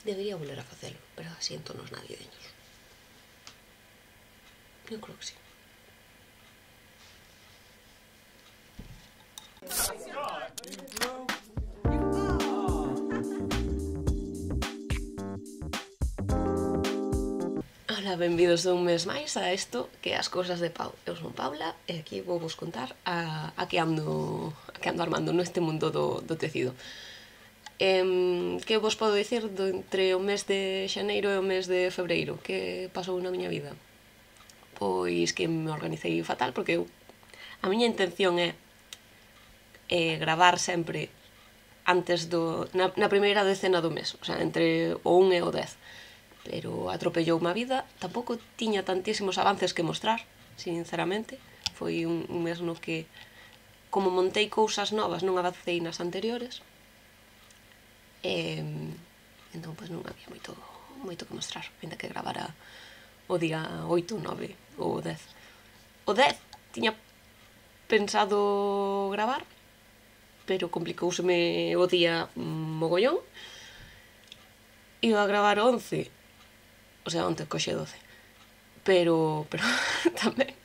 Debería volver a facelo, pero así en tonos navideños. Eu creo que sí. Ola, benvidos un mes máis a isto que é as cousas de Pau. Eu son Paula e aquí vou vos contar a que ando armando neste mundo do tecido. Que vos podo dicir entre o mes de xaneiro e o mes de febreiro? Que pasou na miña vida? Pois que me organicei fatal porque a miña intención é gravar sempre antes na primeira decena do mes, o sea, entre o 1 e o 10. Pero atropelloume a vida, tampouco tiña tantísimos avances que mostrar, sinceramente. Foi un mes no que, como montei cousas novas, non avancei nas anteriores. Entón, pois non había moito que mostrar, ainda que gravara o día 8, 9 ou 10. O 10 tiña pensado gravar, pero complicouseme o día mogollón. Iba a gravar o 11, o sea, onte coxe 12, pero tamén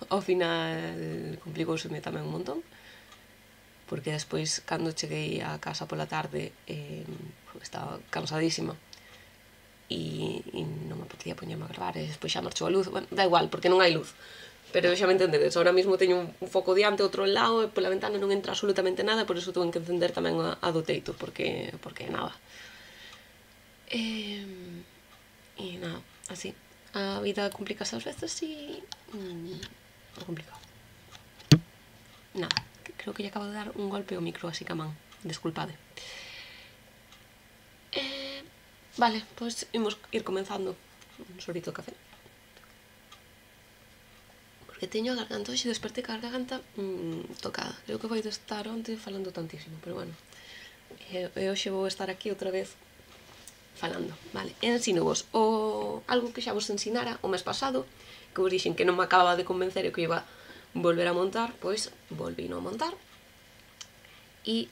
ao final complicouseme tamén un montón, porque despois, cando cheguei a casa pola tarde, estaba cansadísima e non me apetecía poñerme a gravar, e despois xa marchou a luz. Bueno, da igual, porque non hai luz, pero xa me entendedes. Ahora mesmo teño un foco diante, outro ao lado, e pola ventana non entra absolutamente nada, por iso tuve que encender tamén a do teito, porque nada. E nada, así. A vida complicase ás veces e é complicado. Nada, creo que lle acabo de dar un golpe ao micro así que a man. Desculpade. Vale, pois imos ir comenzando. Un sorbito de café. Porque teño a garganta, hoxe despertei ca garganta tocada. Creo que vai de estar onte falando tantísimo, pero bueno. E hoxe vou estar aquí outra vez falando, vale. Ensino vos algo que xa vos ensinara o mes pasado, que vos dixen que non me acababa de convencer e que iba volver a montar, pois volvino a montar. E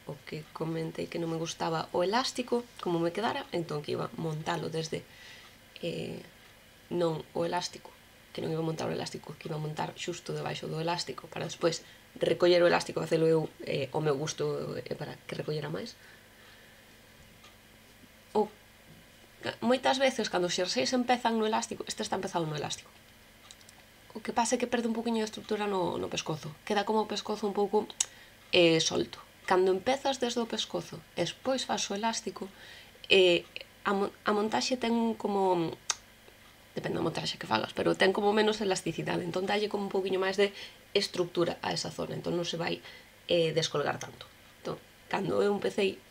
o que comentei que non me gustaba o elástico, como me quedara, entón que iba a montalo desde non o elástico, que non iba a montar o elástico, que iba a montar xusto debaixo do elástico para despois recoller o elástico e facelo eu ao meu gusto para que recollera máis. Moitas veces, cando os xerseis empezan no elástico, este está empezado no elástico, o que pasa é que perde un poquinho de estrutura no pescozo, queda como o pescozo un pouco solto. Cando empezas desde o pescozo e despois faz o elástico, a montaxe ten como, depende da montaxe que fagas, pero ten como menos elasticidade, entón dalle como un poquinho máis de estrutura a esa zona, entón non se vai descolgar tanto. Entón, cando eu empecei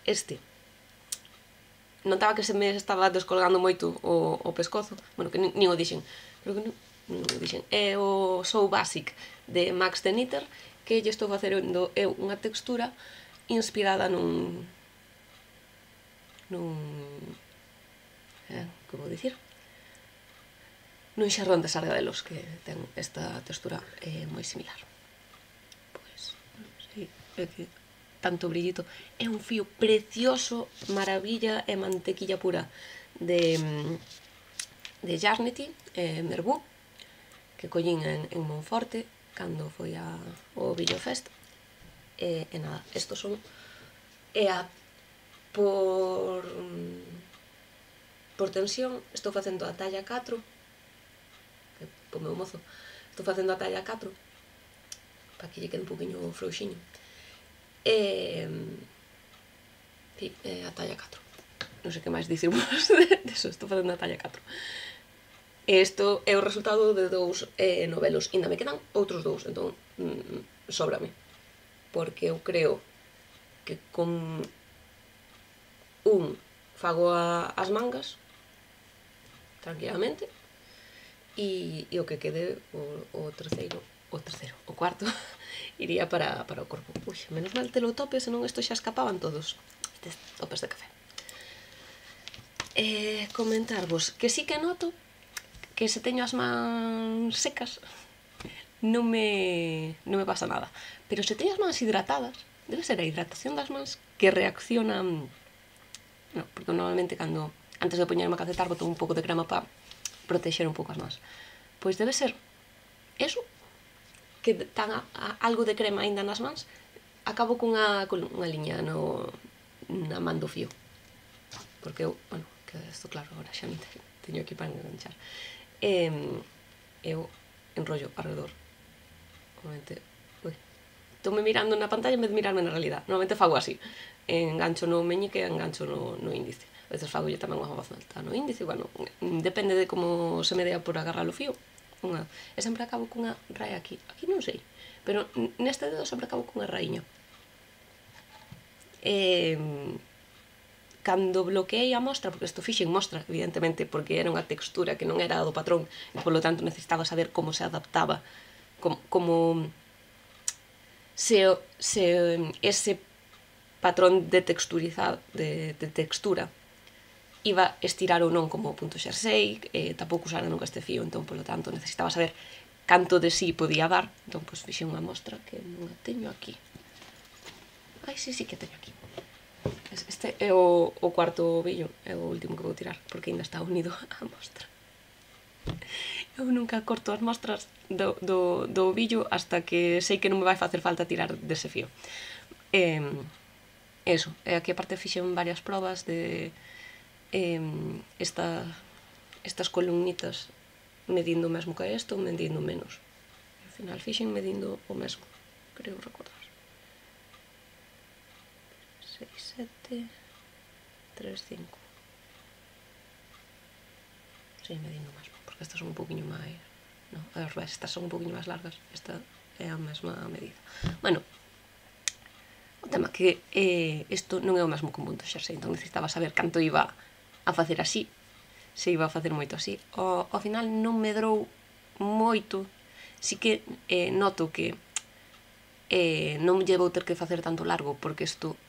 notaba que se me estaba descolgando moito o pescozo, bueno, que nin o dixen, creo que non o dixen, é o So Basic de Max the Knitter, que lle estou facendo eu unha textura inspirada que vou dicir? Nun xarrón de sargadelos, que ten esta textura moi similar. Pois, sí, é que tanto brillito. É un fío precioso, maravilla e mantequilla pura de Jarnity, Merbú, que collín en Monforte cando foi ao Villofest. E nada, estos son por tensión estou facendo a talla 4, que po meu mozo estou facendo a talla 4 para que lle quede un poquinho frouxiño. A talla 4. Non sei que máis dicirvos deso, estou facendo a talla 4. Isto é o resultado de 2 novelos. Ainda me quedan outros 2, entón sóbrame. Porque eu creo que con un fago as mangas tranquilamente e o que quede o cuarto iría para o corpo. Ui, menos mal te lo tope, senón isto xa escapaban todos estes topes de café. Comentarvos que sí que noto que se teño as mans secas non me pasa nada, pero se teño as mans hidratadas, debe ser a hidratación das mans que reaccionan No, porque normalmente cando antes de poñerme a calcetar boto un pouco de crema para protexer un pouco as mans. Pois debe ser eso, que tan algo de crema aínda nas mans, acabo cunha liña na man do fío. Porque eu, bueno, que isto claro, agora xa non teño aquí para enganchar. Eu enrollo alrededor. Normalmente, estou-me mirando na pantalla en vez de mirarme na realidad. Normalmente fago así. Engancho no meñique e engancho no índice. A veces fago tamén unha voz alta no índice. Bueno, depende de como se me dea por agarrar o fío. E sempre acabo cunha raia aquí. Aquí non sei. Pero neste dedo sempre acabo cunha raíña. Cando bloqueei a mostra, porque isto fixen mostra, evidentemente, porque era unha textura que non era do patrón, e polo tanto necesitaba saber como se adaptaba, como se ese patrón de textura iba estirar ou non como punto xersei, tampouco usara nunca este fío, entón, polo tanto, necesitaba saber canto de sí podía dar. Entón, pois, fixen unha mostra que non a teño aquí. Ai, sí que teño aquí. Este é o cuarto ovillo, é o último que vou tirar, porque ainda está unido á mostra. Eu nunca corto as mostras do ovillo hasta que sei que non me vai facer falta tirar dese fío. Eso, aquí aparte fixen varias probas de estas columnitas medindo o mesmo que isto ou medindo menos. Ao final fixen medindo o mesmo, creo recordar. 6, 7, 3, 5. Sí, medindo o mesmo, porque estas son un poquinho máis... No, as revés, estas son un poquinho máis largas, esta é a mesma medida. Bueno, o tema que isto non é o mesmo que un punto xersei, entón necesitaba saber canto iba a facer así, se iba a facer moito así. Ao final non medrou moito, si que noto que non lle vou ter que facer tanto largo, porque isto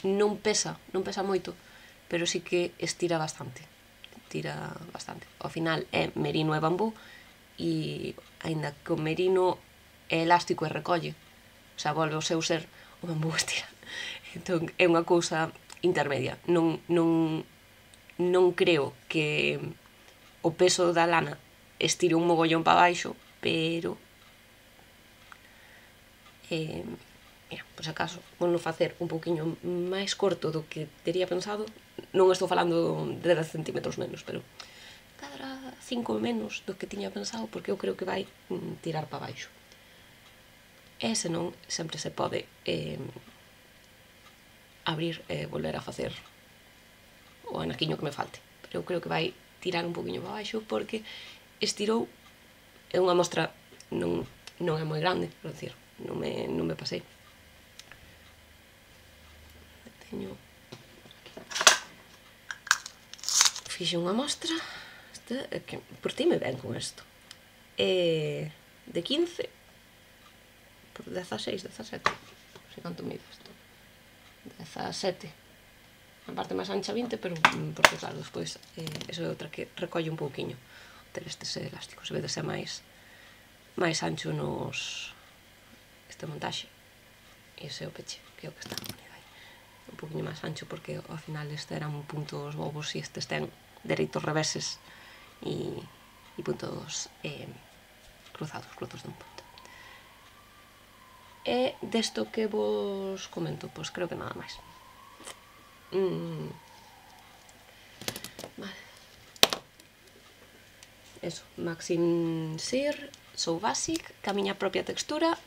non pesa moito, pero sí que estira bastante. Tira bastante. Ao final é merino e bambú, e aínda que o merino é elástico e recolle, o sea, volve ao seu ser, o bambú estira. Entón é unha cousa intermedia. Non creo que o peso da lana estire un mogollón para baixo, pero mira, por se acaso vou facer un pouquiño máis corto do que teria pensado. Non estou falando de 10 centímetros menos, pero cadra 5 menos do que tiña pensado, porque eu creo que vai tirar para baixo. E senón, sempre se pode abrir e volver a facer o anaquiño que me falte. Pero eu creo que vai tirar un poquinho para baixo, porque estirou. É unha mostra non é moi grande, por decir, non me pasei. Teño fixe unha mostra, que por ti me ven con isto, de 15 por 16, 17, non sei canto mide isto, 17, a parte máis ancha 20, pero porque claro, despois eso é outra que recolle un pouquiño ter estes elásticos, e vedes é máis ancho este montaxe, e ese é o peche, que é o que está unido aí, un pouquiño máis ancho, porque ao final este eran puntos bobos e estes ten dereitos reveses e puntos cruzados dun punto. E desto que vos comento, pois creo que nada máis. Vale. Eso, Maxim Sir, Sou Basic, ca miña propia textura,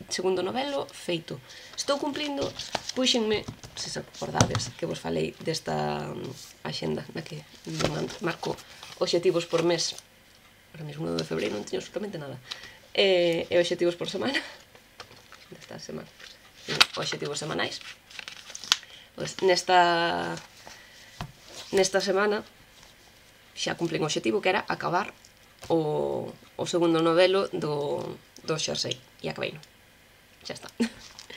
segundo novelo, feito. Estou cumplindo, puxenme, se acordades, que vos falei desta axenda na que marco obxectivos por mes. Ahora mesmo, 1 de febreiro, non teño absolutamente nada. E obxectivos por semana. Desta semana. Obxectivos semanais. Pois nesta semana xa cumplín o obxectivo, que era acabar o segundo novelo do xersei, e acabeino. Xa está.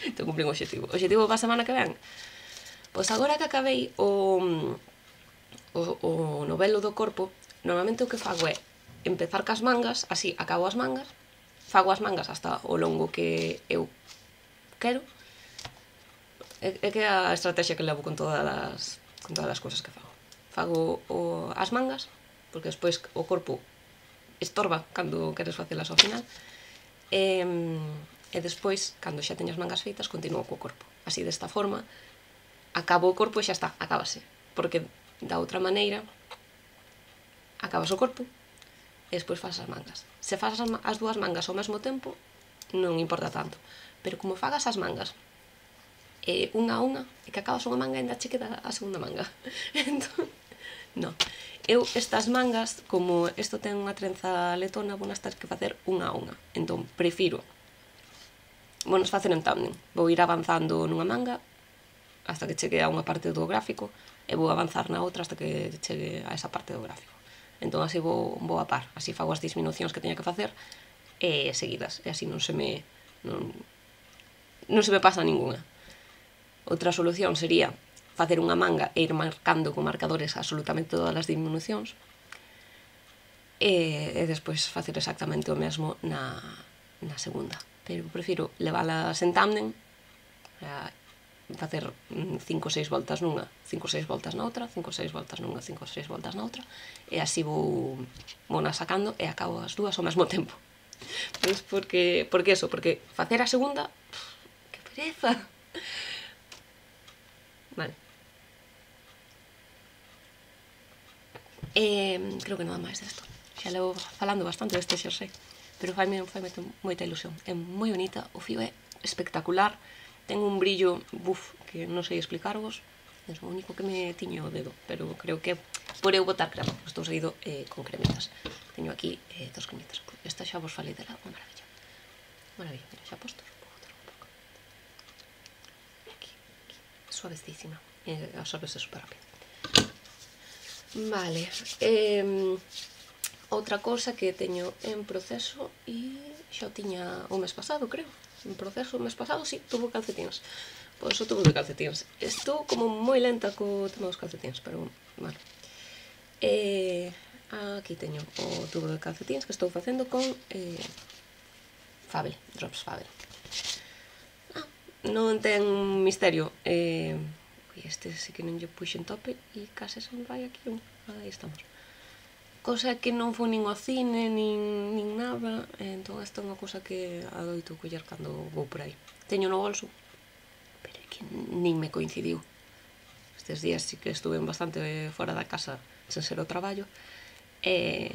Estou cumplín o obxectivo. O obxectivo para a semana que ven? Pois agora que acabei o novelo do corpo, normalmente o que fago é empezar cas mangas, así acabo as mangas, fago as mangas hasta o longo que eu quero. É que é a estrategia que levo con todas con todas as cousas que fago. Fago as mangas, porque despois o corpo estorba cando queres facelas ao final, e despois, cando xa teño as mangas feitas, continuo co corpo. Así, desta forma, acabo o corpo e xa está, acábase. Porque da outra maneira, acabas o corpo e despois faz as mangas. Se faz as dúas mangas ao mesmo tempo, non importa tanto. Pero como fagas as mangas unha a unha, e que acabas unha manga e ainda che queda a segunda manga. Entón, non. Eu estas mangas, como isto ten unha trenza letona, vou nas ter que facer unha a unha. Entón, prefiro vou facer en tándem. Vou ir avanzando nunha manga hasta que chegue a unha parte do gráfico e vou avanzar na outra hasta que chegue a esa parte do gráfico. Entón así vou a par, así fago as disminucións que teña que facer seguidas, e así non se me pasa ninguna. Outra solución sería facer unha manga e ir marcando con marcadores absolutamente todas as disminucións e despois facer exactamente o mesmo na segunda. Pero prefiro leválas en tándem, facer 5 ou 6 voltas nunha, 5 ou 6 voltas na outra, 5 ou 6 voltas nunha, 5 ou 6 voltas na outra, e así vou nas sacando e acabo as dúas ao mesmo tempo. Pois porque facer a segunda, que pereza. Vale. Creo que nada máis desto. Xa levo falando bastante deste xersei, pero faime moita ilusión. É moi bonita, o fío é espectacular, ten un brillo, que non sei explicarvos, é o único que me tiño o dedo, pero creo que por eu botar crema, estou seguido con cremitas. Teño aquí 2 cremitas. Esta xa vos falei dela, unha maravilla. Maravilla, mira, xa postos, vou botar un pouco. Aquí, suavecísima, absorbese super rápido. Vale, outra cousa que teño en proceso e xa o tiña o mes pasado, creo. En proceso o mes pasado, sí, tuvo calcetíns. Pois o tubo de calcetíns. Estou como moi lenta co tema dos calcetíns, pero, bueno. Aquí teño o tubo de calcetíns que estou facendo con Fabel, Drops Fabel. Non ten misterio. Este sí que non lle puxen tope e case se me vai aquí un. Aí estamos. Cosa que non foi nin ao cine, nin nada. Entón esta é unha cosa que adoito coller cando vou por aí. Teño no bolso, pero é que nin me coincidiu. Estes días sí que estuve bastante fora da casa sen ser o traballo. E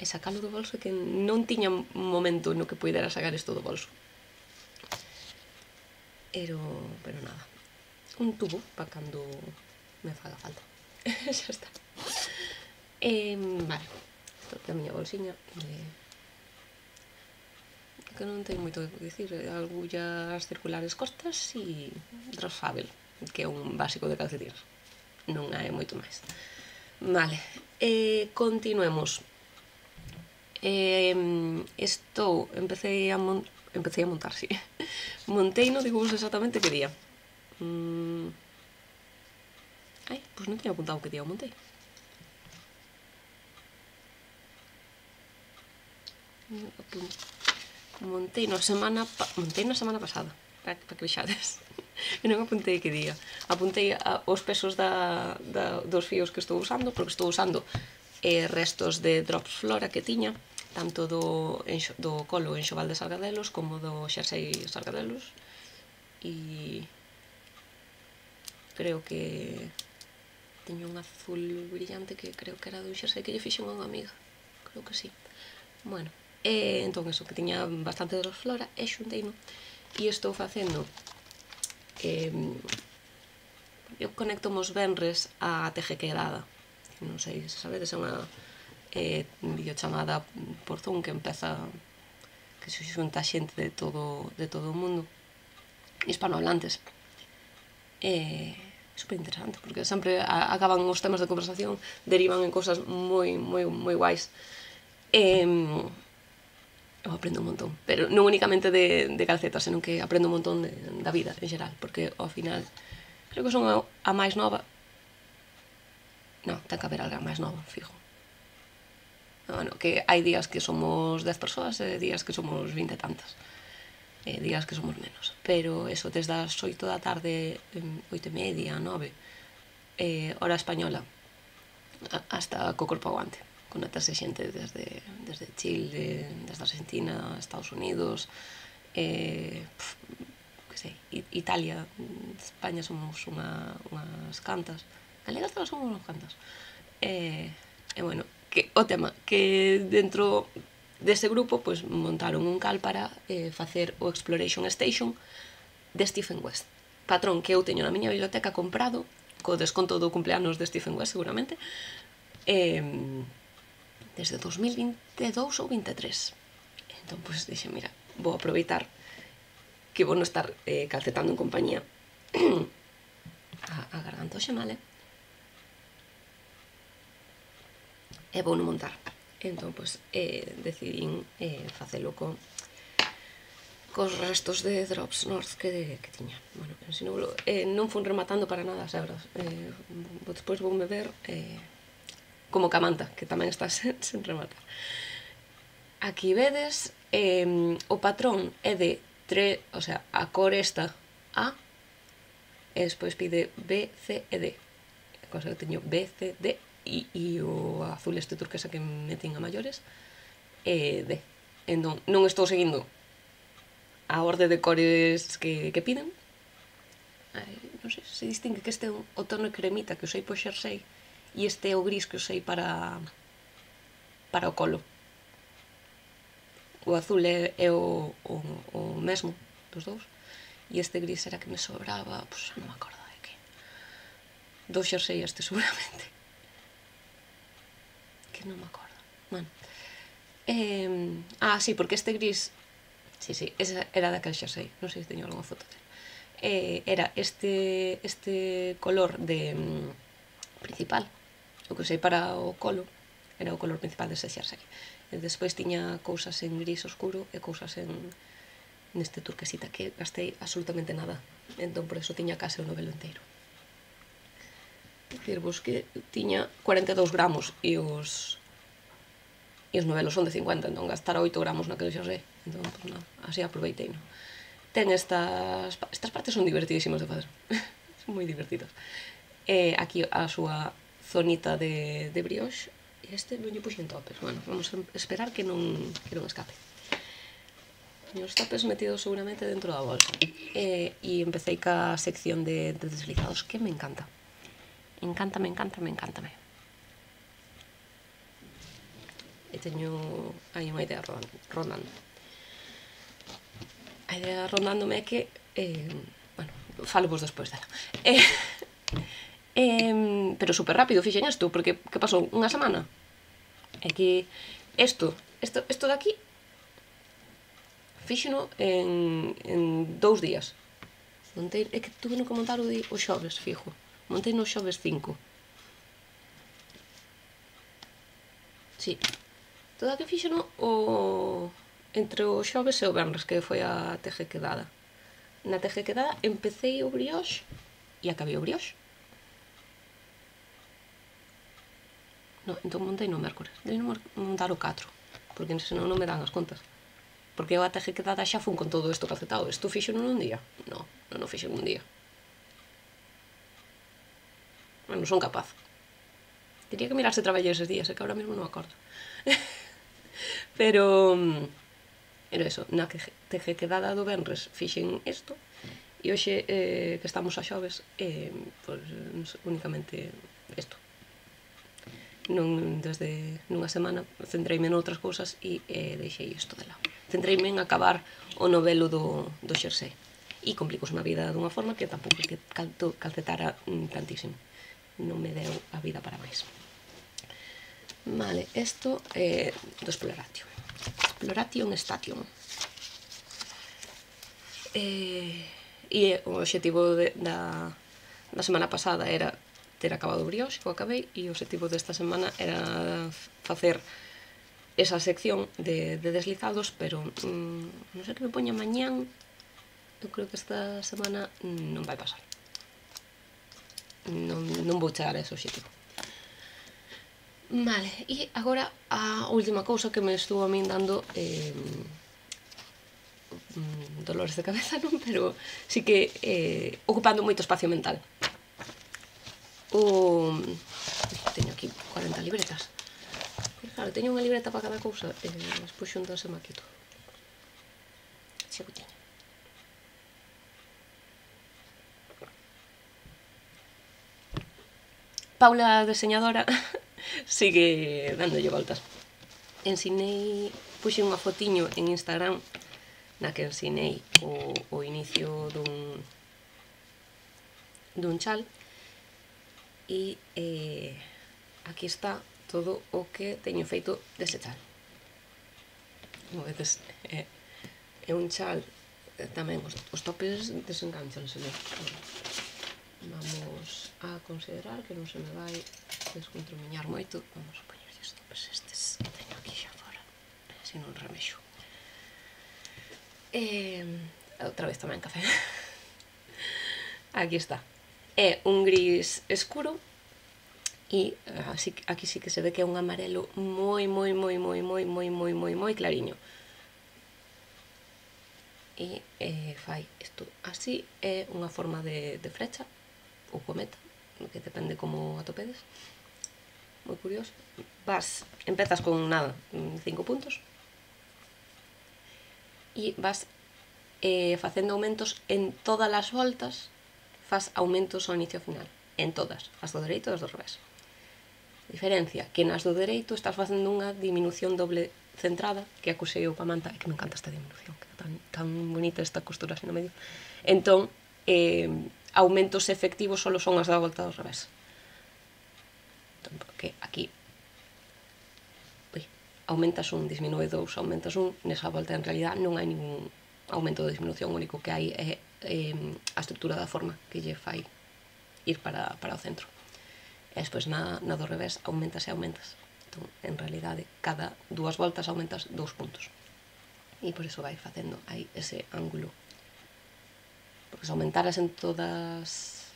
sacalo do bolso que non tiña un momento no que puidera sacar isto do bolso. Pero nada. Un tubo para cando me faga falta. Xa está. Vale. Esta é a miña bolsiña. Que non teño moito que dicir. Agullas circulares cortas e Drops Fabel, que é un básico de calcetines. Non hai moito máis. Vale. Continuemos. Empecé a montar, sí. Montei, non digo exactamente que día. Pois non teño apuntado que día o montei. Montei na semana pasada, para que vexades. E non apuntei que día. Apuntei os pesos dos fíos que estou usando, porque estou usando restos de Drops Flora que tiña, tanto do colo enxoval de Sargadelos como do xersei Sargadelos, e creo que teño un azul brillante que creo que era dun xersei que lle fixen a unha amiga, creo que sí. Bueno, entón eso, que tiña bastante de Drops Flora e xunteino e estou facendo eu conecto mos venres a TG Quedada, non sei se sabedes, é unha videochamada por Zoom que empeza, que se xunta xente de todo o mundo, hispanohablantes. Super interesante, porque sempre acaban os temas de conversación, derivan en cosas moi guais. Eu aprendo un montón, pero non únicamente de calcetas, senón que aprendo un montón da vida en xeral, porque ao final creo que son a máis nova. Non, ten que haber alguén máis novo, fijo. Bueno, que hai días que somos 10 persoas e días que somos 20 e tantas. Días que somos menos. Pero eso, desde as 8 da tarde, 8:30, 9, hora española, hasta co corpo aguante. Conectarse xente desde Chile, desde Argentina, Estados Unidos, que sei, Italia, España somos unhas cantas, galegas todas somos unhas cantas. E bueno, que o tema, que dentro dese grupo pues, montaron un cal para facer o Exploration Station de Stephen West. Patrón que eu teño na miña biblioteca comprado, co desconto do cumpleanos de Stephen West seguramente, desde 2022 ou 23. Entón, pois, dixe, mira, vou aproveitar que vou non estar calcetando en compañía a garganta hoxe mal, e vou non montar. Entón, pois, decidín facelo cos restos de Drops North que tiña. Bueno, non fun rematando para nada as hebras. Despois voume ver como Camanta, que tamén está sen rematar. Aquí vedes, o patrón é de 3, o sea, a cor esta A, e despois pide B, C e D. Cosa que teño B, C, D, e o azul este turquesa que metín a maiores, e D. Entón, non estou seguindo a orde de cores que piden. Non sei se distingue que este é o tono cremita que usei po xersei, e este é o gris que usei para o colo. O azul é o mesmo dos dous, e este gris era que me sobraba, pois non me acordo de que. Do xersei este seguramente. Que non me acordo. Bueno. Sí, porque este gris, sí, esa era daquel xersei, non sei se teño algunha foto dele. Era este color de principal, o que usei para o colo, era o color principal dese xersei. E despois tiña cousas en gris oscuro e cousas neste turquesita que gastei absolutamente nada. Entón, por eso tiña case o novelo inteiro. Dicirvos que tiña 42 gramos e os novelos son de 50, entón gastar 8 gramos naquele xersei. Entón, pues nada, así aproveitei, non? Ten estas partes son divertidísimas de facer. Son moi divertidas. Aquí a súa zonita de brioche, e este non lle puxen topes. Bueno, vamos a esperar que non escape. Os topes metidos seguramente dentro da bolsa. E empecé ca sección de deslizados, que me encanta. Encántame. E teño aí unha idea rondando. A idea rondándome é que, bueno, falo vos despois dela. Pero super rápido fixen isto, porque que pasou? Unha semana? É que isto de aquí fixeno en 2 días. Montei, é que tuve que montar o xoves, fijo. Montei no xoves 5. Sí. Todo aquí fixeno entre o xoves e o venres, que foi a TG quedada. Na TG quedada empecé o brioche e acabei o brioche. No, entón montei no mércores. Dei non montar o 4, porque senón non me dan as contas. Porque eu a TG quedada xa fun con todo isto calcetado. Isto fixo nun día? Non fixo nun día. Non son capaz. Tería que mirar se traballei eses días, é que ahora mesmo non acordo. Pero eso, na TG quedada do venres fixen isto, e hoxe que estamos a xoves, pues, únicamente isto. Desde nunha semana centreime noutras cousas e deixei isto de lado. Centreime en acabar o novelo do xersei. E complicos unha vida dunha forma que tampouco que calcetara tantísimo. Non me deu a vida para máis. Vale, isto é do Exploration. Exploration Station. E o obxectivo da semana pasada era ter acabado o brioche, que o acabei, e o obxectivo desta semana era facer esa sección de deslizados, pero non sei que me poña mañán, eu creo que esta semana non vai pasar. Non vou chegar a ese obxectivo. Vale, e agora a última cousa que me estuvo a min dando dolores de cabeza, non? Pero sí que ocupando moito espacio mental. o... Teño aquí 40 libretas. Claro, teño unha libreta para cada cousa e despois xuntanse aquí todo. Xa que teño. Paula, deseñadora, sigue dándolle voltas. Ensinei, puxen unha fotiño en Instagram na que ensinei o inicio dun chal e aquí está todo o que teño feito dese chal. Como vedes, é un chal, tamén os topes desenganchanse. Vamos a considerar que non se me vai descontromiñar moito. Vamos a poñer os topes estes que teño aquí xa fora, se non remexo. Outra vez tamén café. Aquí está. É un gris escuro e aquí sí que se ve que é un amarelo moi clariño. E fai isto así, é unha forma de flecha ou cometa, que depende como atopedes. Moi curioso. Empezas con nada, 5 puntos e vas facendo aumentos en todas as voltas, faz aumentos ao inicio e final, en todas, as do dereito e as do revés. Diferencia que nas do dereito estás facendo unha diminución doble centrada, que acusei eu pa manta, é que me encanta esta diminución, que tan bonita esta costura así no medio. Entón, aumentos efectivos só son as da volta do revés. Entón, porque aquí aumentas un, disminúe 2, aumentas un, nesa volta en realidad non hai ningún aumento de disminución, o único que hai é a estrutura da forma que lle fai ir para o centro. E despois na do revés aumentas e aumentas. Entón, en realidade, cada 2 voltas aumentas 2 puntos. E por iso vai facendo aí ese ángulo. Porque se aumentaras en todas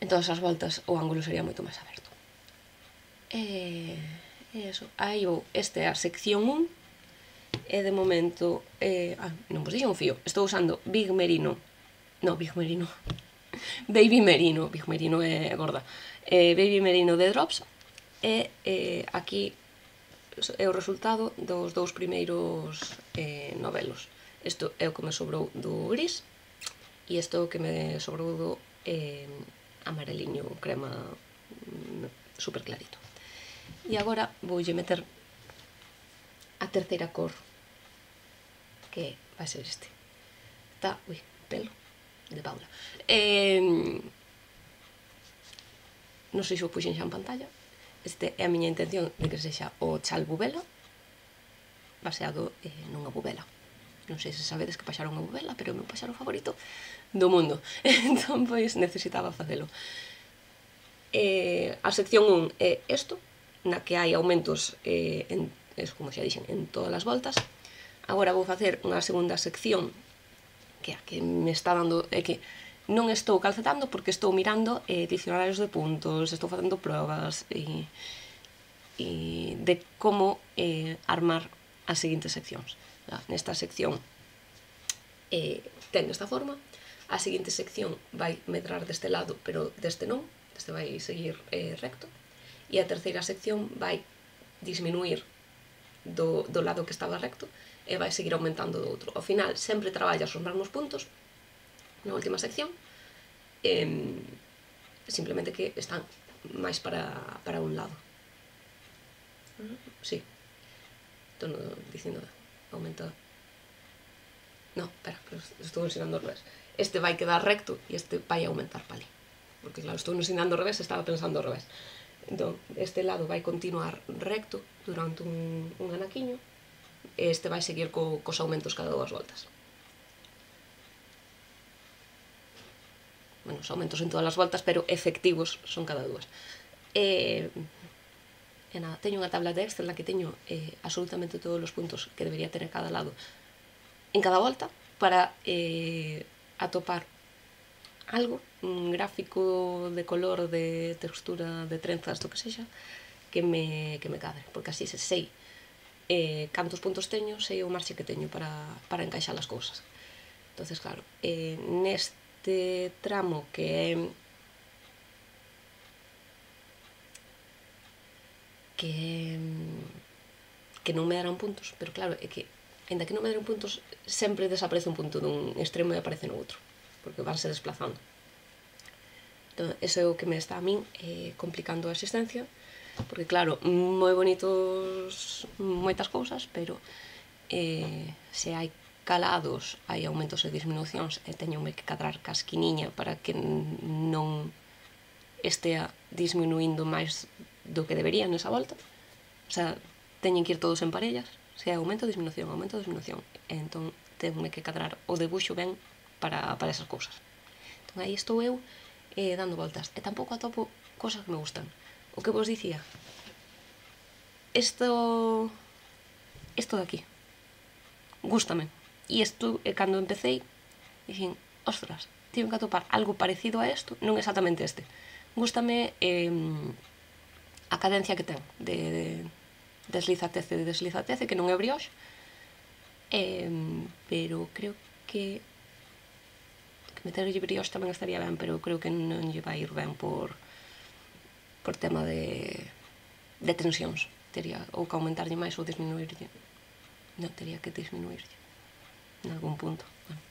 as voltas, o ángulo sería moito máis aberto. E eso. Aí este é a sección 1. E de momento, non vos dixen un fío, estou usando Big Merino, Baby Merino, Big Merino é gorda, Baby Merino de Drops, e aquí é o resultado dos 2 primeiros novelos. Isto é o que me sobrou do gris e isto é o que me sobrou do amareliño crema super clarito. E agora voulle meter a terceira cor, que vai ser este. Está, pelo de Paula. Non sei se o puxen xa en pantalla. Este é a miña intención de que sexa o chal bubela, baseado nunha bubela. Non sei se sabedes que paxaro unha bubela, pero é o meu paxaro favorito do mundo. Entón, pois, necesitaba facelo. A sección 1 é isto, na que hai aumentos, como xa dixen, en todas as voltas. Agora vou facer unha segunda sección, que é a que me está dando, é que non estou calcetando porque estou mirando dicionarios de puntos, estou facendo probas e de como armar as seguintes seccións. Nesta sección ten esta forma, a seguinte sección vai medrar deste lado, pero deste non, este vai seguir recto, e a terceira sección vai disminuir do lado que estaba recto e vai seguir aumentando do outro. Ao final, sempre traballas os mesmos puntos na última sección, simplemente que están máis para un lado. Sí. Estou dicindo aumenta. No, espera, que estou ensinando ao revés. Este vai quedar recto e este vai aumentar para ali. Porque claro, estou ensinando ao revés, estaba pensando ao revés. Entón, este lado vai continuar recto durante un anaquiño e este vai seguir cos aumentos cada 2 voltas. Bueno, os aumentos en todas as voltas, pero efectivos son cada 2. E nada, teño unha tabla de Excel na que teño absolutamente todos os puntos que debería ter en cada lado en cada volta para atopar algo, un gráfico de color, de textura, de trenzas, do que sexa, que me cadre, porque así se sei cantos puntos teño, sei o marxe que teño para encaixar as cousas. Entonces, claro, neste tramo que é que non me darán puntos, pero claro, é que, ainda que non me darán puntos, sempre desaparece un punto dun extremo e aparece no outro, porque vanse desplazando. Entón, eso é o que me está a min complicando a existencia, porque claro, moi bonitos moitas cousas, pero se hai calados, hai aumentos e disminucións, e teñome que cadrar casquiniña para que non estea disminuindo máis do que debería nesa volta. O sea, teñen que ir todos en parellas, se hai aumento, disminución, e entón tenme que cadrar o debuxo ben para esas cousas. Entón aí estou eu dando voltas, e tampouco atopo cosas que me gustan. O que vos dicía, isto de aquí gústame, e isto, cando empecéi, dixen, ostras, tive que atopar algo parecido a isto, non exactamente este. Gústame a cadencia que ten de deslizatece, que non é brioche, pero creo que meterlle brioche tamén estaría ben, pero creo que non lle vai ir ben por tema de tensións. Tería ou que aumentarlle máis ou disminuirlle. Non, tería que disminuirlle en algún punto. Bueno.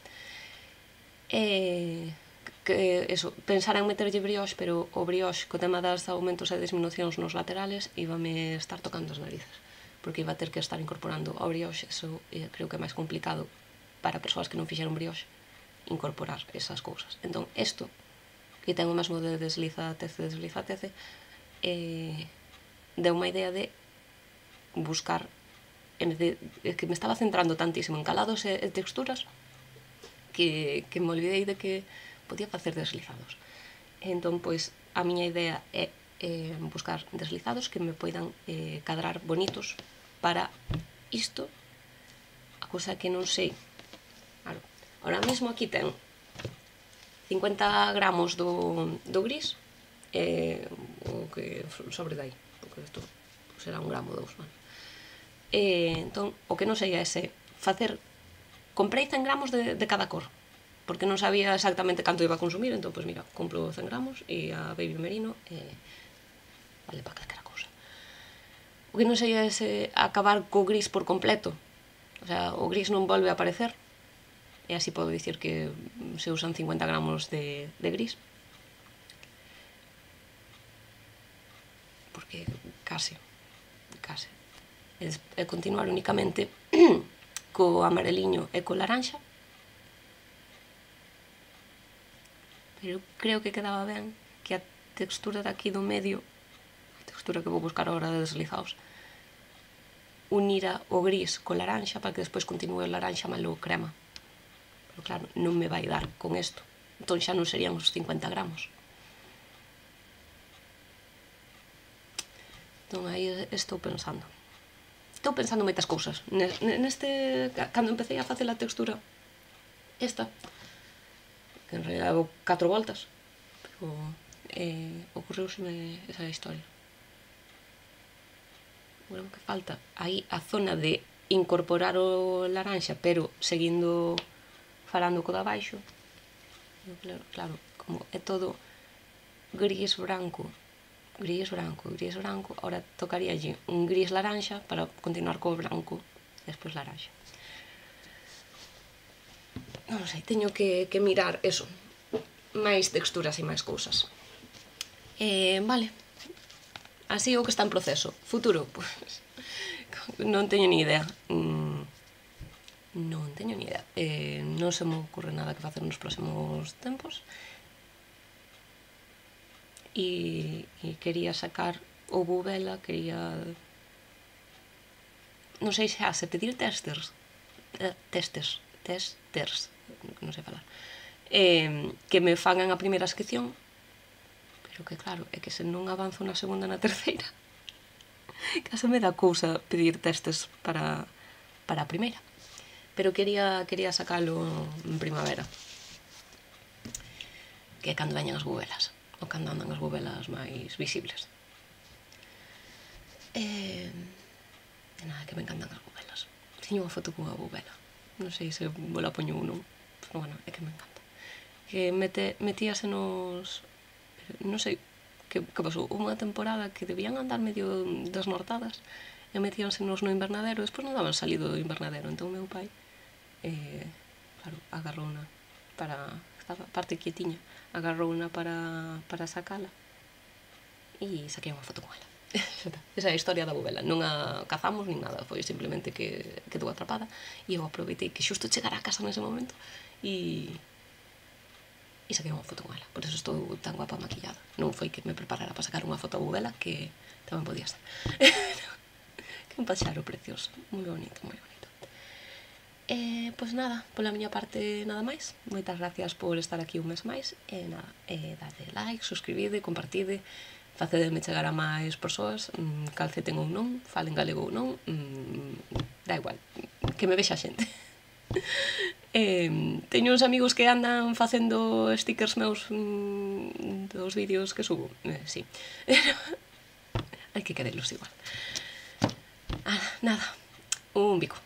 Que eso, pensar en meterlle brioche, pero o brioche co tema das aumentos e disminucións nos laterales íbame estar tocando as narices, porque iba a ter que estar incorporando ao brioche. Eso creo que é máis complicado para persoas que non fixeron brioche incorporar esas cousas. Entón, isto, que ten o mesmo de deslizatece, deu unha idea de buscar, que me estaba centrando tantísimo en calados e texturas que me olvidei de que podía facer deslizados. Entón, pois, a miña idea é buscar deslizados que me poidan cadrar bonitos para isto. A cousa que non sei, claro, ahora mesmo aquí ten 50 gramos do gris, o que sobre dai, porque isto será 1 gramo ou 2, vale. Entón, o que non sei é se facer, comprei 100 gramos de cada cor, porque non sabía exactamente canto iba a consumir. Entón, pois mira, compro 100 gramos e a Baby Merino vale para calquera cousa. O que non sei é se acabar co gris por completo, o sea, o gris non volve a aparecer, e así podo dicir que se usan 50 gramos de gris, porque case e continuar únicamente co amareliño e co laranxa, pero creo que quedaba ben que a textura daqui do medio, a textura que vou buscar agora de deslizados, unira o gris co laranxa para que despois continue o laranxa malo crema. Pero claro, non me vai dar con isto, entón xa non serían os 50 gramos. Entón aí estou pensando moitas cousas. Neste, cando empecé a facer a textura esta, que en realidad levo 4 voltas, pero ocorreuseme esa historia. Bueno, que falta aí a zona de incorporar o laranxa, pero seguindo falando co da baixo. Claro, como é todo gris branco, ahora tocaríalle un gris laranxa para continuar co branco, despois laranxa. Non sei, teño que mirar eso, máis texturas e máis cousas. Vale, así o que está en proceso. Futuro, pois non teño ni idea. Non se me ocurre nada que facer nos próximos tempos. E quería sacar o Bubela, non sei se pedir testers, non sei falar, que me fagan a primeira inscripción, pero que claro, é que se non avanzo na segunda, na terceira, case me dá cousa pedir testes para a primeira, pero quería sacalo en primavera, que é cando veñan as bubelas, ou cando andan as bubelas máis visibles. E nada, que me encantan as bubelas. Teño unha foto cunha bubela, non sei se vos la poño ou non, pero bueno, é que me encanta. Que metíase nos, non sei que pasou? Unha temporada que debían andar medio desnortadas e metíansenos no invernadero, despois non daban salido do invernadero, entón meu pai claro, agarrou unha para, estaba parte quietiña, agarrou unha para sacala e saquei unha foto con ela. Esa é a historia da bubela, non a cazamos nin nada, foi simplemente que quedou atrapada e eu aproveitei que xusto chegara a casa nese momento e saquei unha foto con ela, por eso estou tan guapa maquillada. Non foi que me preparara para sacar unha foto a bubela, que tamén podía ser. Que un paxaro precioso, moi bonito, moi bonito. Pois nada, pola miña parte nada máis. Moitas gracias por estar aquí un mes máis e nada, dade like, suscribide, compartide, facedeme chegar a máis persoas, calceten ou non, falen galego ou non, da igual, que me vexa xente. Teño uns amigos que andan facendo stickers meus dos vídeos que subo, sí. Hai que querelos igual. Nada, un bico.